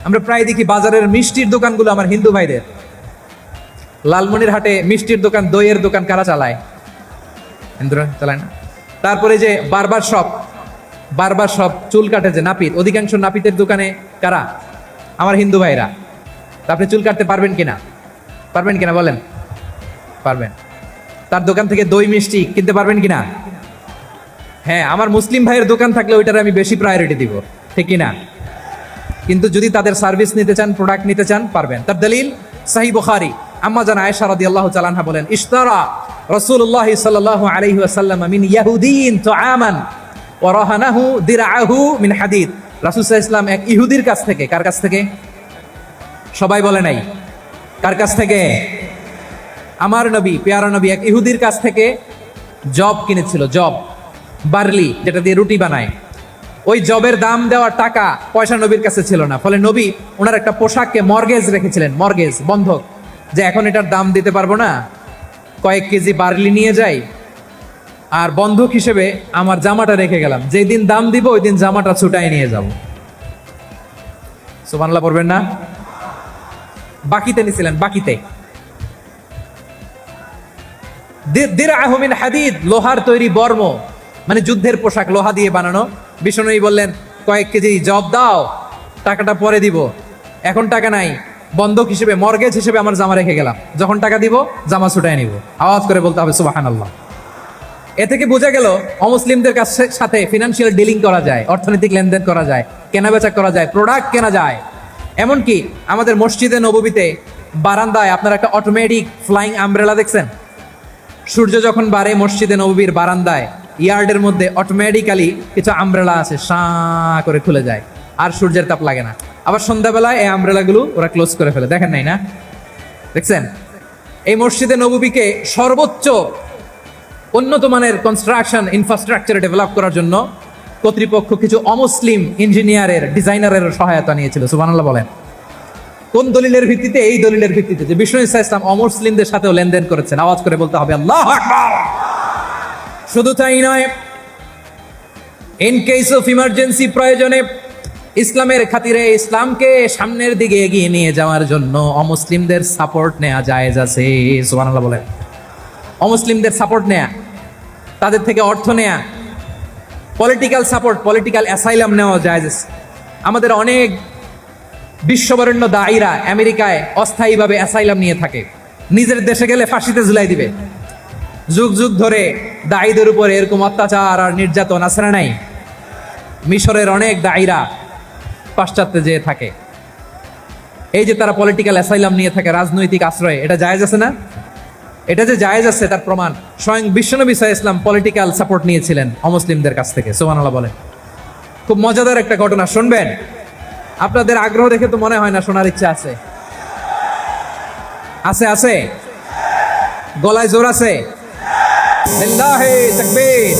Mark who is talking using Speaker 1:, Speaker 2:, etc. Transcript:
Speaker 1: আমরা প্রায় দেখি বাজারের মিষ্টির দোকানগুলো আমার হিন্দু ভাইদের। লালমনির হাটে মিষ্টির দোকান, দইয়ের দোকান কারা চালায়? হিন্দুরা চালায় না। তারপরে যে বারবার সব চুল কাটে যে নাপিত, অধিকাংশ নাপিতের দোকানে কারা? আমার হিন্দু ভাইরা। তা আপনি চুল কাটতে পারবেন কিনা বলেন? পারবেন। তার দোকান থেকে দই মিষ্টি কিনতে পারবেন কিনা? হ্যাঁ, আমার মুসলিম ভাইয়ের দোকান থাকলে ওইটার আমি বেশি প্রায়োরিটি দিব, ঠিক কিনা? কিন্তু যদি তাদের সার্ভিস নিতে চান, প্রোডাক্ট নিতে চান, পারবেন। তার দলিল সহিহ বুখারী, আম্মা জান আয়েশা রাদিয়াল্লাহু তাআলা আনহা বলেন, ইশতারা রাসূলুল্লাহ সাল্লাল্লাহু আলাইহি ওয়াসাল্লাম মিন ইয়াহুদিয়িন তুআমান ওয়া রাহানাহু দিরআহু মিন হাদিদ। রাসূল সাল্লাল্লাহু আলাইহি ওয়াসাল্লাম এক ইহুদির কাছ থেকে, কার কাছ থেকে? সবাই বলে নাই কার কাছ থেকে? আমার নবী, পেয়ারা নবী এক ইহুদির কাছ থেকে জব কিনেছিল, জব, বার্লি, যেটা দিয়ে রুটি বানায়। ওই জবের দাম দেওয়ার টাকা পয়সা নবীর কাছে ছিল না, ফলে নবী ওনার একটা পোশাককে মর্গেজ রেখেছিলেন, মর্গেজ, বন্ধক, যে এখন এটার দাম দিতে পারবো না, কয়েক কেজি বার্লি নিয়ে যাই আর বন্ধক হিসেবে আমার জামাটা রেখে গেলাম, যেদিন দাম দিব ওই দিন জামাটা ছুটাই নিয়ে যাব। সুবহানাল্লাহ পড়বেন না? বাকিতে নিছিলেন, বাকিতে। দিরআহু মিন হাদিদ, লোহার তৈরি বর্ম, মানে যুদ্ধের পোশাক, লোহা দিয়ে বানানো। বিষ্ণুনবী বললেন, কয়েক কেজি জব দাও, টাকাটা পরে দিব, এখন টাকা নাই, বন্ধক হিসেবে, মর্গেজ হিসেবে আমার জামা রেখে গেলাম, যখন টাকা দিব জামা ছুটায় নিব। আওয়াজ করে বলতে হবে সুবহানাল্লাহ। এ থেকে বোঝা গেল অমুসলিমদের সাথে ফিনান্সিয়াল ডিলিং করা যায়, অর্থনৈতিক লেনদেন করা যায়, কেনাবেচা করা যায়, প্রোডাক্ট কেনা যায়। এমনকি আমাদের মসজিদে নববীতে বারান্দায় আপনারা একটা অটোমেটিক ফ্লাইং আমব্রেলা দেখছেন? সূর্য যখন বাড়ে মসজিদে নববীর বারান্দায়, ইয়ার্ডের মধ্যে অটোমেটিক্যালি কিছু আমব্রেলা আছে, সাঁ করে খুলে যায়, আর সূর্যের তাপ লাগে না। আবার সন্ধ্যাবেলায় এই আমব্রেলাগুলো ওরা ক্লোজ করে ফেলে, দেখেন নাই না? দেখছেন? এই মসজিদে নববীকে সর্বোচ্চ উন্নত মানের কনস্ট্রাকশন ইনফ্রাস্ট্রাকচারে ডেভেলপ করার জন্য কর্তৃপক্ষ কিছু অমুসলিম ইঞ্জিনিয়ারের, ডিজাইনারের সহায়তা নিয়েছিল। সুবহানাল্লাহ বলেন। কোন দলিলের ভিত্তিতে? এই দলিলের ভিত্তিতে যে বিষ্ণু ইসা ইসলাম অমুসলিমদের সাথেও লেনদেন করেছেন। আওয়াজ করে বলতে হবে আল্লাহু আকবার। শুধু তাই নয়, ইন কেস অফ ইমার্জেন্সি, প্রয়োজনে ইসলামের খাতিরে, ইসলামকে সামনের দিকে এগিয়ে নিয়ে যাওয়ার জন্য অমুসলিমদের সাপোর্ট নেওয়া জায়েজ আছে। সুবহানাল্লাহ বলেন। অমুসলিমদের সাপোর্ট নেয়া, তাদের থেকে অর্থ নেয়া, পলিটিক্যাল সাপোর্ট, পলিটিক্যাল অ্যাসাইলাম নেওয়া জায়েজ আছে। আমাদের অনেক বিশ্ববরেণ্য দায়ীরা আমেরিকায় অস্থায়ীভাবে অ্যাসাইলাম নিয়ে থাকে, নিজের দেশে গেলে ফাঁসিতে ঝুলাই দিবে। যুগ যুগ ধরে দায়ীদের উপরে এরকম অত্যাচার আর নির্যাতন আছে না নাই? মিশরের অনেক দায়ীরা পাশ্চাত্যে যেয়ে থাকে, এই যে তারা পলিটিক্যাল অ্যাসাইলাম নিয়ে থাকে, রাজনৈতিক আশ্রয়, এটা জায়েজ আছে না? এটা যে জায়েজ আছে তার প্রমাণ স্বয়ং বিশ্বনবী সাল্লাল্লাহু আলাইহি ওয়াসাল্লাম পলিটিক্যাল সাপোর্ট নিয়েছিলেন অমুসলিমদের কাছ থেকে। সুবহানাল্লাহ বলেন। খুব মজাদার একটা ঘটনা, শুনবেন? আপনাদের আগ্রহ দেখে তো মনে হয় না শোনার ইচ্ছা আছে। আছে আছে? গলায় জোর আছে? লিল্লাহি তাকবীর।